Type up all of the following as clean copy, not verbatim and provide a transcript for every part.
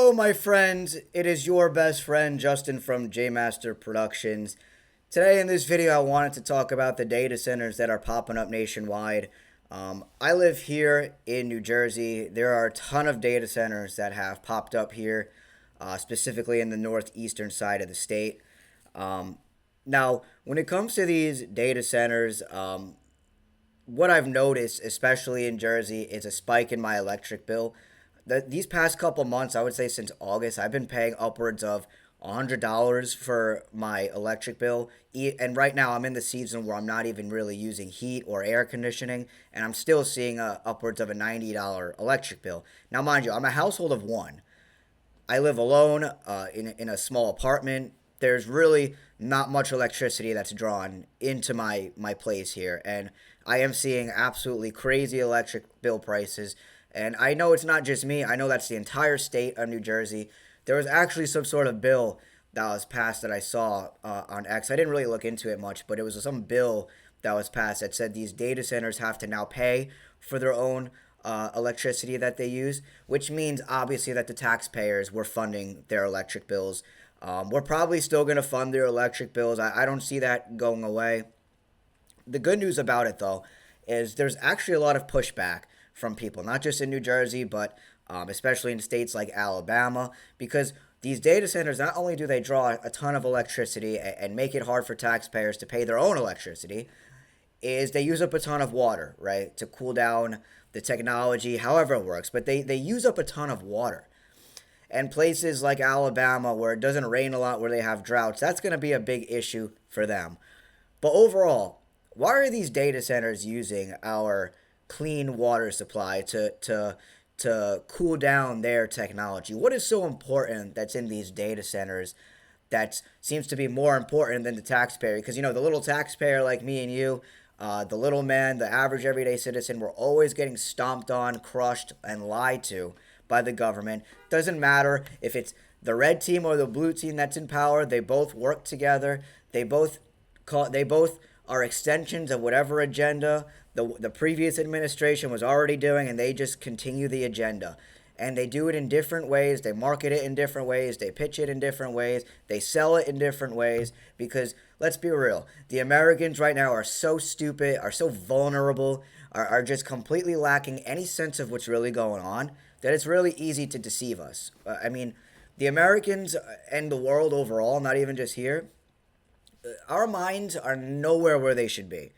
Hello, my friends. It is your best friend, Justin from J Master Productions. Today, in this video, I wanted to talk about the data centers that are popping up nationwide. I live here in New Jersey. There are a ton of data centers that have popped up here, specifically in the northeastern side of the state. Um, Now, when it comes to these data centers, what I've noticed, especially in Jersey, is a spike in my electric bill. These past couple months, I would say since August, I've been paying upwards of $100 for my electric bill. And right now, I'm in the season where I'm not even really using heat or air conditioning, and I'm still seeing upwards of a $90 electric bill. Now, mind you, I'm a household of one. I live alone in a small apartment. There's really not much electricity that's drawn into my place here, and I am seeing absolutely crazy electric bill prices. And I know it's not just me. I know that's the entire state of New Jersey. There was actually some sort of bill that was passed that I saw on X. I didn't really look into it much, but it was some bill that was passed that said these data centers have to now pay for their own electricity that they use, which means obviously that the taxpayers were funding their electric bills. We're probably still going to fund their electric bills. I don't see that going away. The good news about it, though, is there's actually a lot of pushback from people, not just in New Jersey, but especially in states like Alabama, because these data centers, not only do they draw a ton of electricity and make it hard for taxpayers to pay their own electricity, is they use up a ton of water, right, to cool down the technology, however it works, but they use up a ton of water. And places like Alabama, where it doesn't rain a lot, where they have droughts, that's going to be a big issue for them. But overall, why are these data centers using our clean water supply to cool down their technology? What is so important that's in these data centers that seems to be more important than the taxpayer? Because, the little taxpayer like me and you, the little man, the average everyday citizen, we're always getting stomped on, crushed, and lied to by the government. Doesn't matter if it's the red team or the blue team that's in power. They both work together. They both are extensions of whatever agenda the previous administration was already doing, and they just continue the agenda. And they do it in different ways. They market it in different ways. They pitch it in different ways. They sell it in different ways. Because let's be real, the Americans right now are so stupid, are so vulnerable, are just completely lacking any sense of what's really going on, that it's really easy to deceive us. I mean, the Americans and the world overall, not even just here, our minds are nowhere where they should be.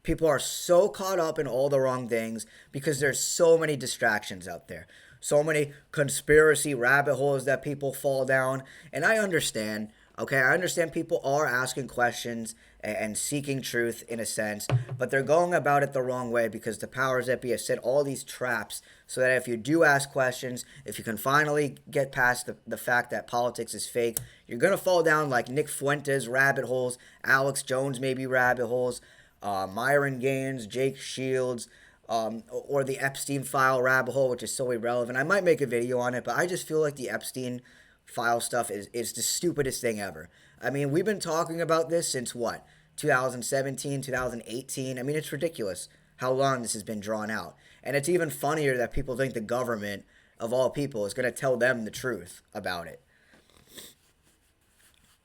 People are so caught up in all the wrong things because there's so many distractions out there. So many conspiracy rabbit holes that people fall down. And I understand, okay? I understand people are asking questions and seeking truth in a sense, but they're going about it the wrong way because the powers that be have set all these traps so that if you do ask questions, if you can finally get past the fact that politics is fake, you're going to fall down like Nick Fuentes rabbit holes, Alex Jones maybe rabbit holes, Myron Gaines, Jake Shields, or the Epstein file rabbit hole, which is so irrelevant. I might make a video on it, but I just feel like the Epstein file stuff is the stupidest thing ever. I mean, we've been talking about this since what? 2017, 2018. I mean, it's ridiculous how long this has been drawn out. And it's even funnier that people think the government, of all people, is going to tell them the truth about it.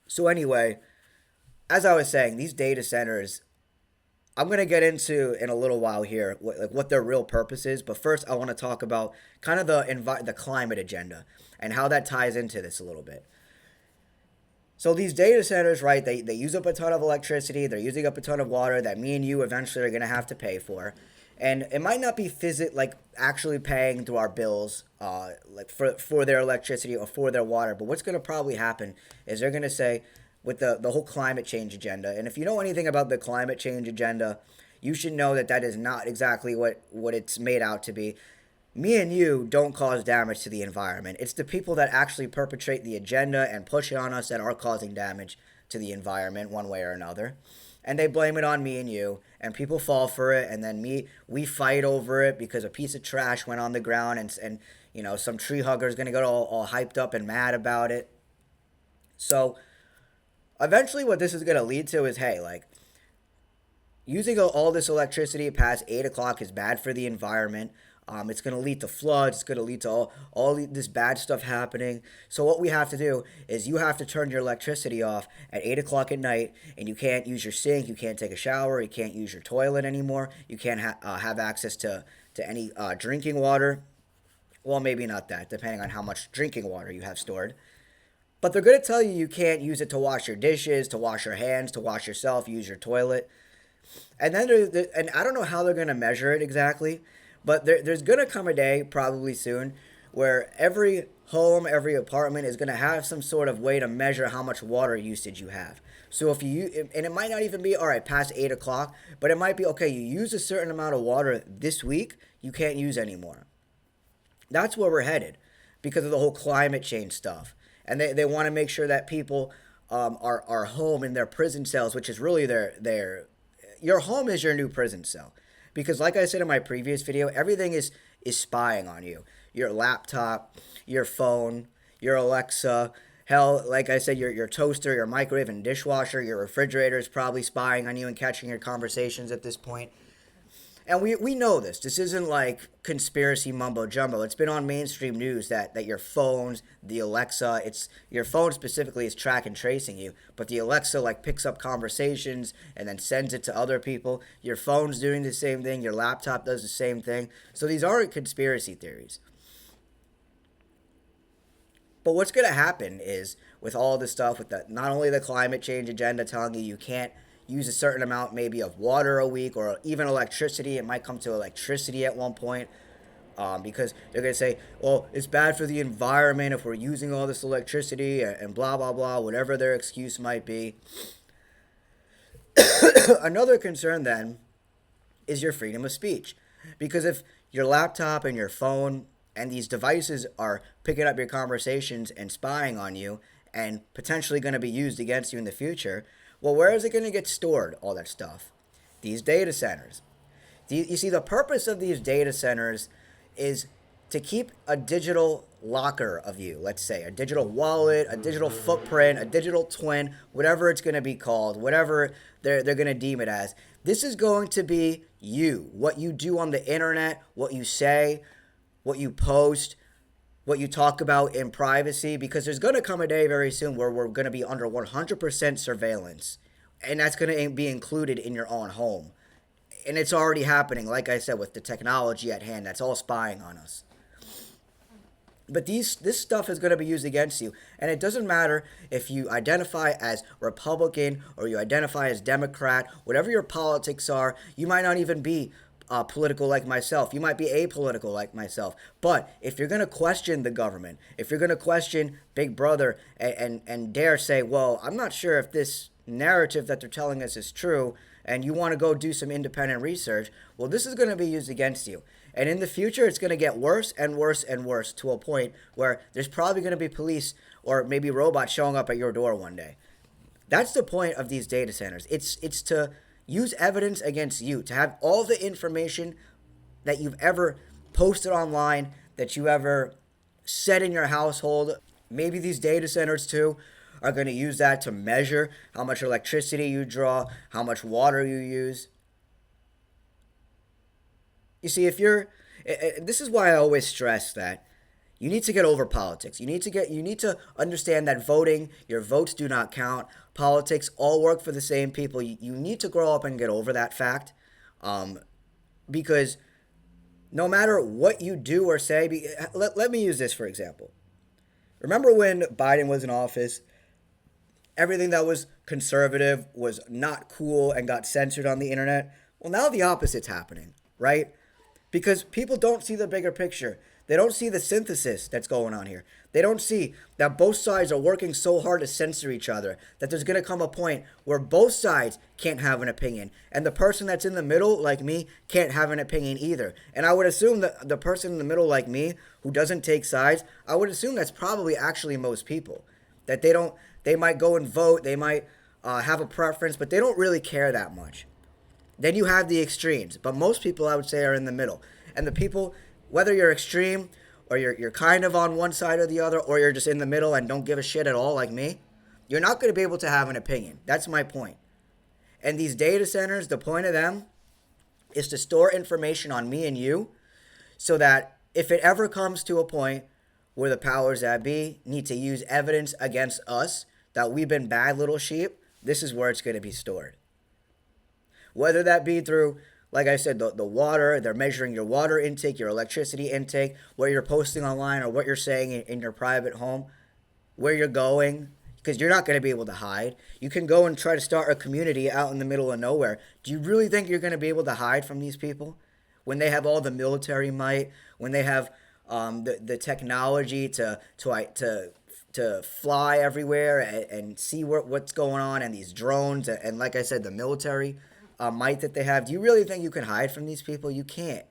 So, anyway, as I was saying, these data centers, I'm going to get into in a little while here what their real purpose is, but first I want to talk about kind of the climate agenda and how that ties into this a little bit. So these data centers, right, they use up a ton of electricity, they're using up a ton of water that me and you eventually are going to have to pay for. And it might not be actually paying through our bills like for their electricity or for their water, but what's going to probably happen is they're going to say, with the whole climate change agenda. And if you know anything about the climate change agenda, you should know that that is not exactly what it's made out to be. Me and you don't cause damage to the environment. It's the people that actually perpetrate the agenda and push it on us that are causing damage to the environment one way or another. And they blame it on me and you, and people fall for it, and then we fight over it because a piece of trash went on the ground, and some tree hugger is going to get all hyped up and mad about it. So eventually what this is going to lead to is, hey, like, using all this electricity past 8 o'clock is bad for the environment. It's going to lead to floods. It's going to lead to all this bad stuff happening. So what we have to do is you have to turn your electricity off at 8 o'clock at night, and you can't use your sink. You can't take a shower. You can't use your toilet anymore. You can't have access to any drinking water. Well, maybe not that, depending on how much drinking water you have stored. But they're going to tell you you can't use it to wash your dishes, to wash your hands, to wash yourself, use your toilet. And then and I don't know how they're going to measure it exactly, but there's going to come a day, probably soon, where every home, every apartment is going to have some sort of way to measure how much water usage you have. So if you, and it might not even be, all right, past 8 o'clock, but it might be, okay, you use a certain amount of water this week, you can't use anymore. That's where we're headed because of the whole climate change stuff. And they want to make sure that people are home in their prison cells, which is really your home is your new prison cell. Because like I said in my previous video, everything is spying on you. Your laptop, your phone, your Alexa, hell, like I said, your toaster, your microwave and dishwasher, your refrigerator is probably spying on you and catching your conversations at this point. And we know this. This isn't like conspiracy mumbo jumbo. It's been on mainstream news that your phones, the Alexa, your phone specifically is track and tracing you, but the Alexa like picks up conversations and then sends it to other people. Your phone's doing the same thing. Your laptop does the same thing. So these aren't conspiracy theories. But what's going to happen is with all this stuff, with not only the climate change agenda telling you can't use a certain amount maybe of water a week or even electricity. It might come to electricity at one point because they're going to say, well, it's bad for the environment if we're using all this electricity and blah, blah, blah, whatever their excuse might be. Another concern then is your freedom of speech. Because if your laptop and your phone and these devices are picking up your conversations and spying on you and potentially going to be used against you in the future, well, where is it going to get stored, all that stuff? These data centers. You see, the purpose of these data centers is to keep a digital locker of you, let's say, a digital wallet, a digital footprint, a digital twin, whatever it's going to be called, whatever they're going to deem it as. This is going to be you, what you do on the internet, what you say, what you post, what you talk about in privacy, because there's going to come a day very soon where we're going to be under 100% surveillance, and that's going to be included in your own home. And it's already happening, like I said, with the technology at hand. That's all spying on us. But this stuff is going to be used against you, and it doesn't matter if you identify as Republican or you identify as Democrat, whatever your politics are. You might not even be political like myself. You might be apolitical like myself. But if you're going to question the government, if you're going to question Big Brother and dare say, well, I'm not sure if this narrative that they're telling us is true, and you want to go do some independent research, well, this is going to be used against you. And in the future, it's going to get worse and worse and worse to a point where there's probably going to be police or maybe robots showing up at your door one day. That's the point of these data centers. It's to use evidence against you, to have all the information that you've ever posted online, that you ever said in your household. Maybe these data centers too are going to use that to measure how much electricity you draw, how much water you use. You see, this is why I always stress that you need to get over politics. You need to understand that your votes do not count. Politics all work for the same people. You need to grow up and get over that fact, because no matter what you do or say, let me use this for example. Remember when Biden was in office, everything that was conservative was not cool and got censored on the internet? Well, now the opposite's happening, right? Because people don't see the bigger picture. They don't see the synthesis that's going on here. They don't see that both sides are working so hard to censor each other that there's going to come a point where both sides can't have an opinion. And the person that's in the middle, like me, can't have an opinion either. And I would assume that the person in the middle, like me, who doesn't take sides, I would assume that's probably actually most people. That they might go and vote, they might have a preference, but they don't really care that much. Then you have the extremes. But most people, I would say, are in the middle. And the people, whether you're extreme or you're kind of on one side or the other, or you're just in the middle and don't give a shit at all like me, you're not going to be able to have an opinion. That's my point. And these data centers, the point of them is to store information on me and you so that if it ever comes to a point where the powers that be need to use evidence against us that we've been bad little sheep, this is where it's going to be stored. Whether that be through, like I said, the water, they're measuring your water intake, your electricity intake, what you're posting online or what you're saying in your private home, where you're going, because you're not going to be able to hide. You can go and try to start a community out in the middle of nowhere. Do you really think you're going to be able to hide from these people? When they have all the military might, when they have the technology to fly everywhere and see what's going on, and these drones, and like I said, the military might that they have. Do you really think you can hide from these people? You can't.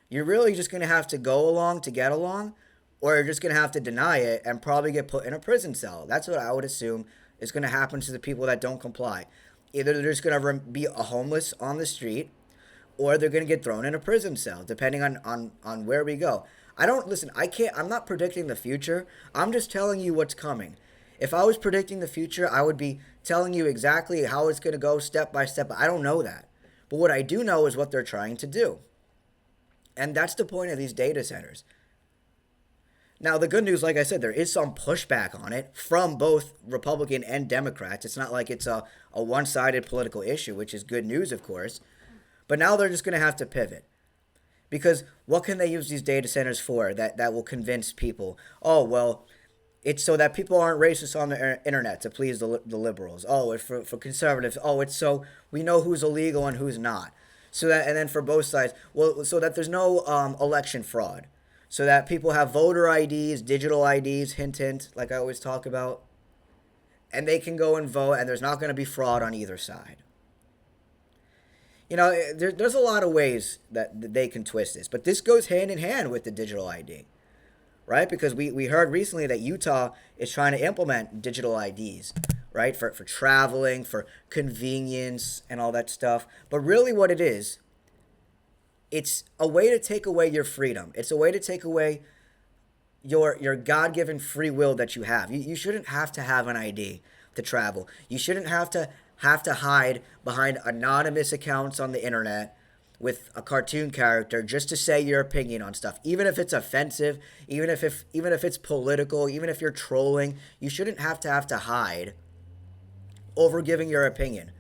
You're really just going to have to go along to get along, or you're just going to have to deny it and probably get put in a prison cell. That's what I would assume is going to happen to the people that don't comply. Either they're just going to be a homeless on the street, or they're going to get thrown in a prison cell, depending on where we go. I'm not predicting the future. I'm just telling you what's coming. If I was predicting the future, I would be telling you exactly how it's going to go step by step. I don't know that. But what I do know is what they're trying to do. And that's the point of these data centers. Now, the good news, like I said, there is some pushback on it from both Republican and Democrats. It's not like it's a one-sided political issue, which is good news, of course. But now they're just going to have to pivot. Because what can they use these data centers for that will convince people? Oh, well, it's so that people aren't racist on the internet to please the liberals. Oh, it's for conservatives. Oh, it's so we know who's illegal and who's not. So that, and then for both sides, well, so that there's no election fraud. So that people have voter IDs, digital IDs, hint, hint, like I always talk about. And they can go and vote, and there's not going to be fraud on either side. You know, there's a lot of ways that they can twist this. But this goes hand in hand with the digital ID, right? Because we heard recently that Utah is trying to implement digital IDs, right? For traveling, for convenience, and all that stuff. But really what it is, it's a way to take away your freedom. It's a way to take away your God-given free will that you have. You shouldn't have to have an ID to travel. You shouldn't have to hide behind anonymous accounts on the internet with a cartoon character just to say your opinion on stuff. Even if it's offensive, even if it's political, even if you're trolling, you shouldn't have to hide over giving your opinion.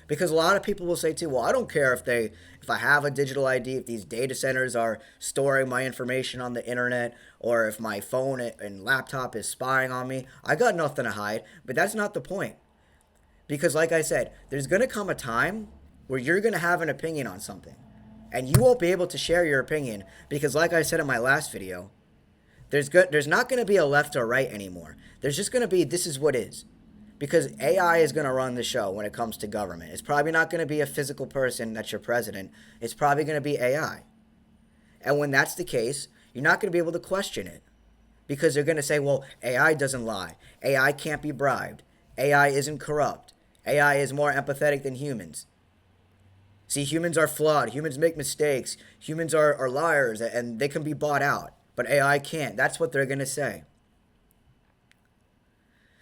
Because a lot of people will say too, well, I don't care if I have a digital ID, if these data centers are storing my information on the internet, or if my phone and laptop is spying on me. I got nothing to hide. But that's not the point. Because like I said, there's going to come a time where you're going to have an opinion on something. And you won't be able to share your opinion because like I said in my last video, there's not going to be a left or right anymore. There's just going to be this is what is. Because AI is going to run the show when it comes to government. It's probably not going to be a physical person that's your president. It's probably going to be AI. And when that's the case, you're not going to be able to question it. Because they're going to say, well, AI doesn't lie. AI can't be bribed. AI isn't corrupt. AI is more empathetic than humans. See, humans are flawed. Humans make mistakes. Humans are liars, and they can be bought out. But AI can't. That's what they're going to say.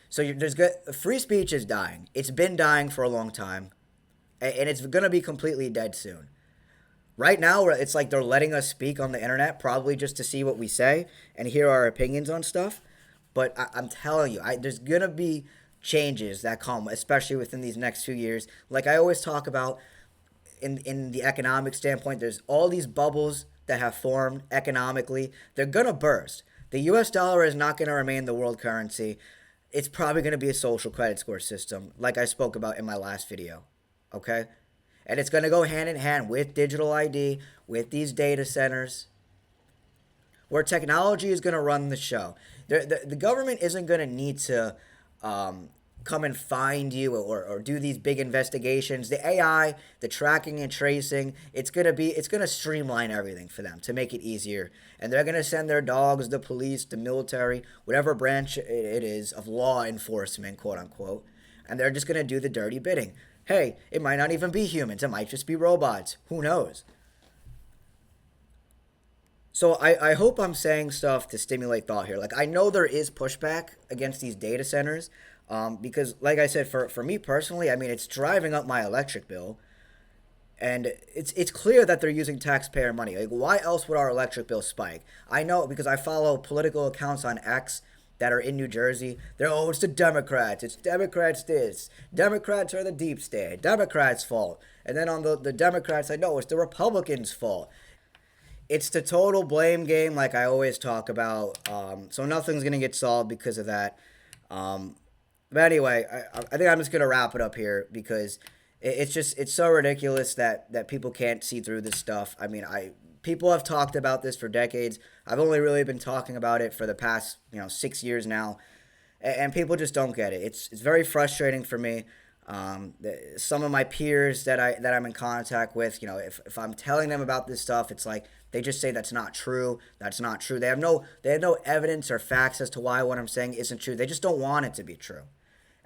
So free speech is dying. It's been dying for a long time. And it's going to be completely dead soon. Right now, it's like they're letting us speak on the internet, probably just to see what we say and hear our opinions on stuff. But I'm telling you, there's going to be changes that come, especially within these next few years. Like I always talk about in the economic standpoint, there's all these bubbles that have formed economically. They're going to burst. The US dollar is not going to remain the world currency. It's probably going to be a social credit score system, like I spoke about in my last video, okay? And it's going to go hand in hand with digital ID, with these data centers, where technology is going to run the show. The government isn't going to need to come and find you or do these big investigations. The AI, the tracking and tracing, it's going to streamline everything for them to make it easier. And they're going to send their dogs, the police, the military, whatever branch it is of law enforcement, quote unquote. And they're just going to do the dirty bidding. Hey, it might not even be humans. It might just be robots. Who knows? So I hope I'm saying stuff to stimulate thought here. Like, I know there is pushback against these data centers because, like I said, for me personally, I mean, it's driving up my electric bill. And it's clear that they're using taxpayer money. Like, why else would our electric bill spike? I know because I follow political accounts on X that are in New Jersey. They're, oh, it's the Democrats. It's Democrats this. Democrats are the deep state. Democrats' fault. And then on the Democrats, I know it's the Republicans' fault. It's the total blame game, like I always talk about. So nothing's gonna get solved because of that. Um, but anyway, I think I'm just gonna wrap it up here because it's so ridiculous that people can't see through this stuff. I mean, people have talked about this for decades. I've only really been talking about it for the past 6 years now, and people just don't get it. It's very frustrating for me. Some of my peers that I'm in contact with, if I'm telling them about this stuff, it's like they just say that's not true. That's not true. They have no evidence or facts as to why what I'm saying isn't true. They just don't want it to be true.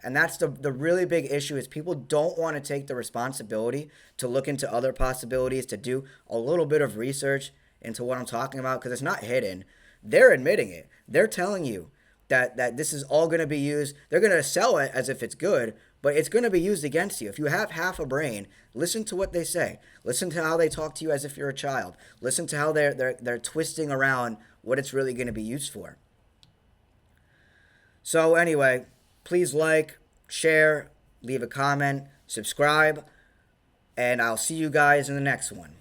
And that's the really big issue is people don't want to take the responsibility to look into other possibilities, to do a little bit of research into what I'm talking about because it's not hidden. They're admitting it. They're telling you that this is all going to be used. They're going to sell it as if it's good, but it's going to be used against you. If you have half a brain, listen to what they say. Listen to how they talk to you as if you're a child. Listen to how they're twisting around what it's really going to be used for. So anyway, please like, share, leave a comment, subscribe, and I'll see you guys in the next one.